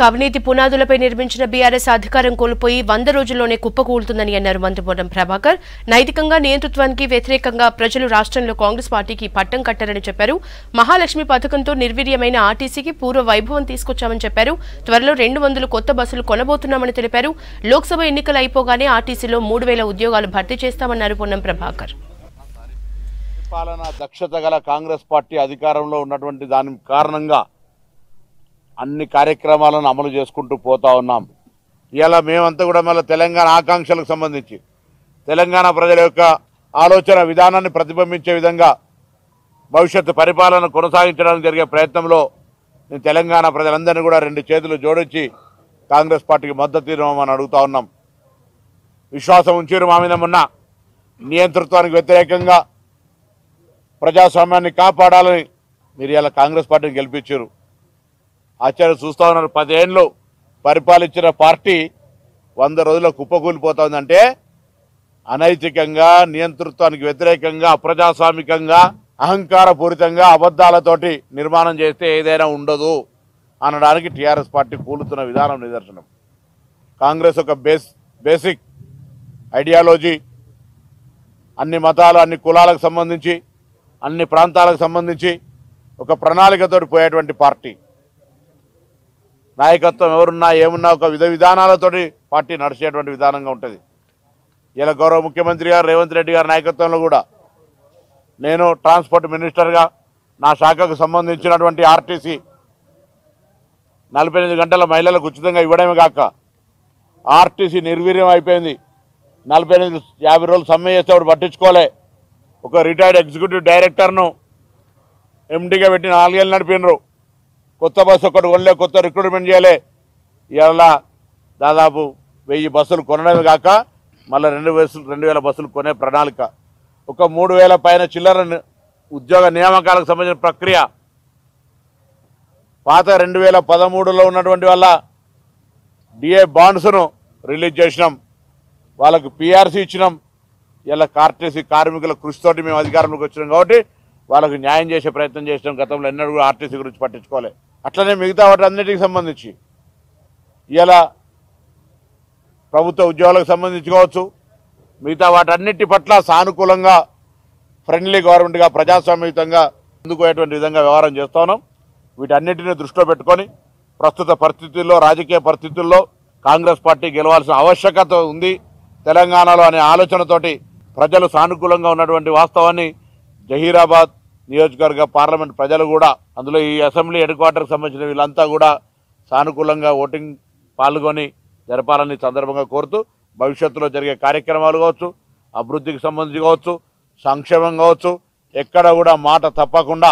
అవినీతి పునాదులపై నిర్మించిన బీఆర్ఎస్ అధికారం కోల్పోయి 100 రోజుల్లోనే కుప్పకూలుతుందని అన్నారు మంత్రి పొన్నం ప్రభాకర్. నైతికంగా నియంతృత్వానికి వ్యతిరేకంగా ప్రజలు రాష్ట్రంలో కాంగ్రెస్ పార్టీకి పట్టం కట్టారని చెప్పారు. మహాలక్ష్మి పథకంతో నిర్వీర్యమైన ఆర్టీసీకి పూర్వ వైభవం తీసుకొచ్చామని చెప్పారు. త్వరలో 200 కొత్త బస్సులు కొనబోతున్నామని తెలిపారు. లోక్సభ ఎన్నికలు అయిపోగానే ఆర్టీసీలో 3000 ఉద్యోగాలు భర్తీ చేస్తామన్నారు పొన్నం ప్రభాకర్. పాలన దక్షత గల కాంగ్రెస్ పార్టీ అధికారంలో ఉన్నటువంటి దాని కారణంగా అన్ని కార్యక్రమాలను అమలు చేసుకుంటూ పోతా ఉన్నాం. ఇలా మేమంతా కూడా మళ్ళీ తెలంగాణ ఆకాంక్షలకు సంబంధించి తెలంగాణ ప్రజల యొక్క ఆలోచన విధానాన్ని ప్రతిబింబించే విధంగా భవిష్యత్తు పరిపాలన కొనసాగించడానికి జరిగే ప్రయత్నంలో నేను తెలంగాణ ప్రజలందరినీ కూడా 2 చేతులు జోడించి కాంగ్రెస్ పార్టీకి మద్దతు ఇవ్వమని అడుగుతా ఉన్నాం. విశ్వాసం ఉంచారు మా మీద. మొన్న నియంతృత్వానికి వ్యతిరేకంగా ప్రజాస్వామ్యాన్ని కాపాడాలని మీరు ఇలా కాంగ్రెస్ పార్టీని గెలిపించారు. ఆచార్య చూస్తూ ఉన్నారు. 10 ఏళ్ళు పరిపాలించిన పార్టీ 100 రోజుల్లో కుప్పకూలిపోతుందంటే అనైతికంగా, నియంతృత్వానికి వ్యతిరేకంగా, అప్రజాస్వామికంగా, అహంకారపూరితంగా అబద్ధాలతోటి నిర్మాణం చేస్తే ఏదైనా ఉండదు అనడానికి టీఆర్ఎస్ పార్టీ కూలుతున్న విధానం నిదర్శనం. కాంగ్రెస్ ఒక బేసిక్ ఐడియాలజీ, అన్ని మతాలు, అన్ని కులాలకు సంబంధించి, అన్ని ప్రాంతాలకు సంబంధించి ఒక ప్రణాళికతోటి పోయేటువంటి పార్టీ. నాయకత్వం ఎవరున్నా ఏమున్నా ఒక విధానాలతోటి పార్టీ నడిచేటువంటి విధానంగా ఉంటుంది. ఇలా గౌరవ ముఖ్యమంత్రి గారు రేవంత్ రెడ్డి గారి నాయకత్వంలో కూడా నేను ట్రాన్స్పోర్ట్ మినిస్టర్గా నా శాఖకు సంబంధించినటువంటి ఆర్టీసీ 48 గంటల మహిళలకు ఉచితంగా ఇవ్వడమే కాక ఆర్టీసీ నిర్వీర్యం అయిపోయింది. 48-50 రోజులు సమ్మె చేస్తే పట్టించుకోలే. ఒక రిటైర్డ్ ఎగ్జిక్యూటివ్ డైరెక్టర్ను ఎండీగా పెట్టి 4 ఏళ్ళు నడిపినరు. కొత్త బస్సు ఒకటి కొనలే, కొత్త రిక్రూట్మెంట్ చేయలే. ఇలా దాదాపు 1000 బస్సులు కొనడమే కాక మళ్ళీ 2000 బస్సులు కొనే ప్రణాళిక. ఒక 3000 పైన చిల్లర ఉద్యోగ నియామకాలకు సంబంధించిన ప్రక్రియ. పాత 2013లో ఉన్నటువంటి వాళ్ళ డిఏ బాండ్స్ను రిలీజ్ చేసినాం. వాళ్ళకు పిఆర్సీ ఇచ్చినాం. ఇలా ఆర్టీసీ కార్మికుల కృషితోటి మేము అధికారంలోకి వచ్చినాం కాబట్టి వాళ్ళకు న్యాయం చేసే ప్రయత్నం చేసినాం. గతంలో ఎన్నడూ కూడా ఆర్టీసీ గురించి పట్టించుకోలే. అట్లనే మిగతా వాటి అన్నిటికి సంబంధించి ఇలా ప్రభుత్వ ఉద్యోగాలకు సంబంధించి కావచ్చు, మిగతా వాటన్నిటి పట్ల సానుకూలంగా, ఫ్రెండ్లీ గవర్నమెంట్గా, ప్రజాస్వామ్యయుతంగా ముందుకోయేటువంటి విధంగా వ్యవహారం చేస్తా ఉన్నాం. వీటన్నిటిని దృష్టిలో పెట్టుకొని ప్రస్తుత పరిస్థితుల్లో, రాజకీయ పరిస్థితుల్లో కాంగ్రెస్ పార్టీ గెలవాల్సిన ఆవశ్యకత ఉంది తెలంగాణలో అనే ఆలోచనతోటి ప్రజలు సానుకూలంగా ఉన్నటువంటి వాస్తవాన్ని జహీరాబాద్ నియోజకవర్గ పార్లమెంట్ ప్రజలు కూడా, అందులో ఈ అసెంబ్లీ హెడ్ క్వార్టర్కి సంబంధించిన వీళ్ళంతా కూడా సానుకూలంగా ఓటింగ్ పాల్గొని జరపాలని సందర్భంగా కోరుతూ భవిష్యత్తులో జరిగే కార్యక్రమాలు కావచ్చు, అభివృద్ధికి సంబంధించి కావచ్చు, సంక్షేమం కావచ్చు, ఎక్కడ కూడా మాట తప్పకుండా